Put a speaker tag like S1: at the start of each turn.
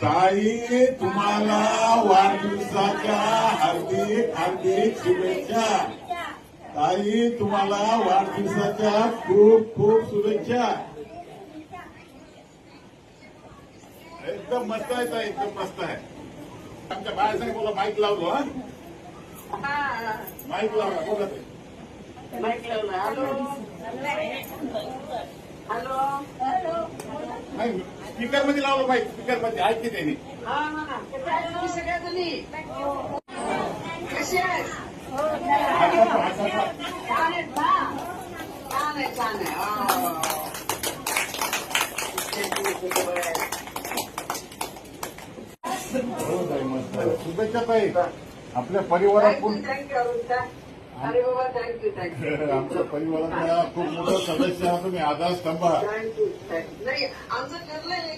S1: ताई तुम्हाला वाढदिवसाच्या हार्दिक हार्दिक शुभेच्छा. ताई तुम्हाला वाढदिवसाच्या खूप खूप शुभेच्छा. एकदम मस्त आहे ताई, एकदम मस्त आहे. आमच्या बाळासाठी बोला, माईक लावलो. हा माईक लावला, बोला ते.
S2: माईक लावला. हॅलो हॅलो
S1: नाही स्पीकर मध्ये लावलं माईक, स्पीकर मध्ये ऐकते त्यांनी.
S2: हा म्हणा. तुम्ही सगळ्याजणी कसे आहेत? छान आहेत ना? छान आहे, छान आहे.
S1: हो ताई, मस्त आहे. शुभेच्छा ताई. आपल्या परिवारातून
S2: थँक्यू अरुणता. अरे बाबा थँक्यू थँक्यू
S1: आमच्या परिवारातल्या खूप मोठा सदस्य आहात तुम्ही, आधारस्तंभ आहात.
S2: थँक्यू. नाही आमचं ठरलंय